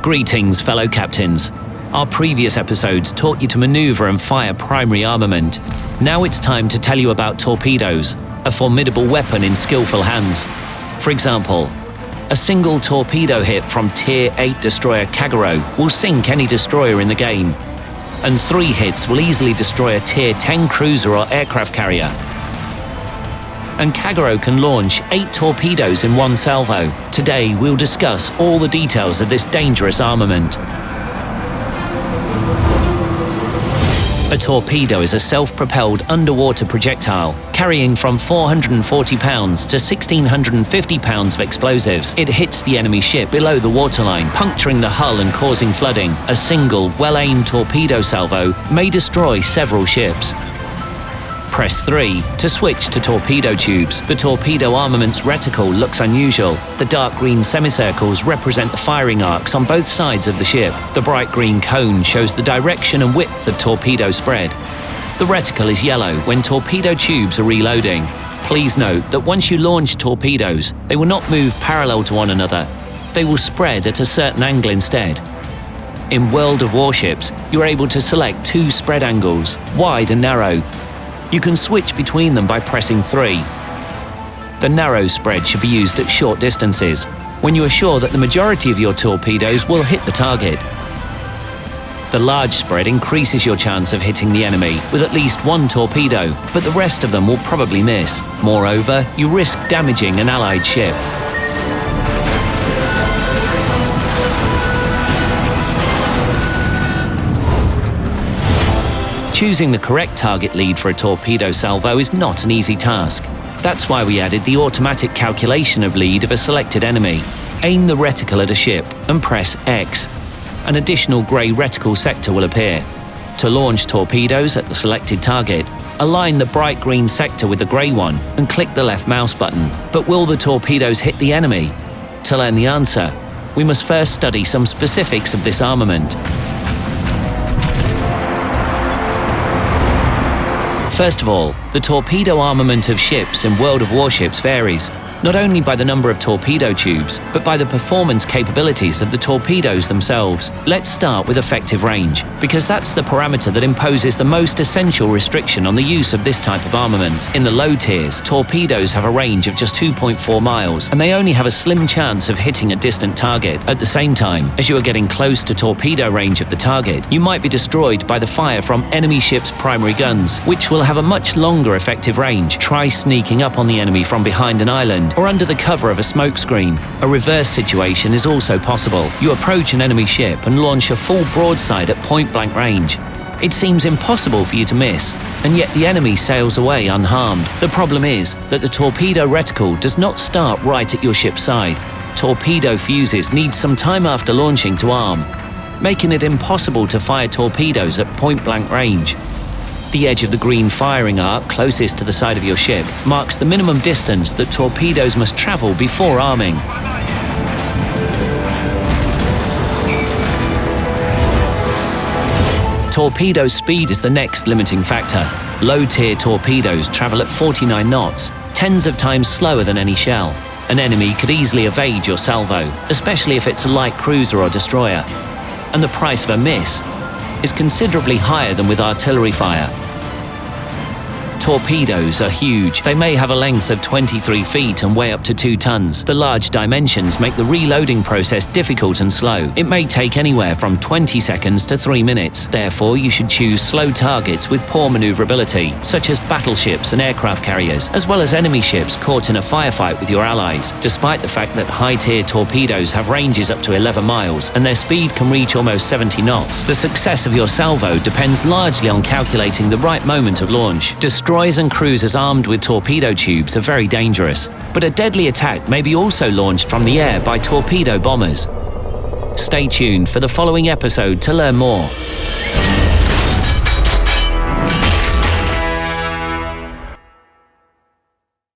Greetings, fellow captains. Our previous episodes taught you to maneuver and fire primary armament. Now it's time to tell you about torpedoes, a formidable weapon in skillful hands. For example, a single torpedo hit from Tier 8 destroyer Kagero will sink any destroyer in the game, and 3 hits will easily destroy a Tier 10 cruiser or aircraft carrier. And Kagero can launch 8 torpedoes in one salvo. Today we'll discuss all the details of this dangerous armament. A torpedo is a self-propelled underwater projectile carrying from 440 pounds to 1,650 pounds of explosives. It hits the enemy ship below the waterline, puncturing the hull and causing flooding. A single, well-aimed torpedo salvo may destroy several ships. Press 3 to switch to torpedo tubes. The torpedo armament's reticle looks unusual. The dark green semicircles represent the firing arcs on both sides of the ship. The bright green cone shows the direction and width of torpedo spread. The reticle is yellow when torpedo tubes are reloading. Please note that once you launch torpedoes, they will not move parallel to one another. They will spread at a certain angle instead. In World of Warships, you are able to select 2 spread angles, wide and narrow. You can switch between them by pressing 3. The narrow spread should be used at short distances, when you are sure that the majority of your torpedoes will hit the target. The large spread increases your chance of hitting the enemy with at least 1 torpedo, but the rest of them will probably miss. Moreover, you risk damaging an allied ship. Choosing the correct target lead for a torpedo salvo is not an easy task. That's why we added the automatic calculation of lead of a selected enemy. Aim the reticle at a ship and press X. An additional grey reticle sector will appear. To launch torpedoes at the selected target, align the bright green sector with the grey one and click the left mouse button. But will the torpedoes hit the enemy? To learn the answer, we must first study some specifics of this armament. First of all, the torpedo armament of ships in World of Warships varies, not only by the number of torpedo tubes, but by the performance capabilities of the torpedoes themselves. Let's start with effective range, because that's the parameter that imposes the most essential restriction on the use of this type of armament. In the low tiers, torpedoes have a range of just 2.4 miles, and they only have a slim chance of hitting a distant target. At the same time, as you are getting close to torpedo range of the target, you might be destroyed by the fire from enemy ships' primary guns, which will have a much longer effective range. Try sneaking up on the enemy from behind an island or under the cover of a smokescreen. A reverse situation is also possible. You approach an enemy ship and launch a full broadside at point-blank range. It seems impossible for you to miss, and yet the enemy sails away unharmed. The problem is that the torpedo reticle does not start right at your ship's side. Torpedo fuses need some time after launching to arm, making it impossible to fire torpedoes at point-blank range. The edge of the green firing arc closest to the side of your ship marks the minimum distance that torpedoes must travel before arming. Torpedo speed is the next limiting factor. Low-tier torpedoes travel at 49 knots, tens of times slower than any shell. An enemy could easily evade your salvo, especially if it's a light cruiser or destroyer. And the price of a miss is considerably higher than with artillery fire. Torpedoes are huge. They may have a length of 23 feet and weigh up to 2 tons. The large dimensions make the reloading process difficult and slow. It may take anywhere from 20 seconds to 3 minutes. Therefore, you should choose slow targets with poor maneuverability, such as battleships and aircraft carriers, as well as enemy ships caught in a firefight with your allies. Despite the fact that high-tier torpedoes have ranges up to 11 miles and their speed can reach almost 70 knots, the success of your salvo depends largely on calculating the right moment of launch. Destroyers and cruisers armed with torpedo tubes are very dangerous, but a deadly attack may be also launched from the air by torpedo bombers. Stay tuned for the following episode to learn more.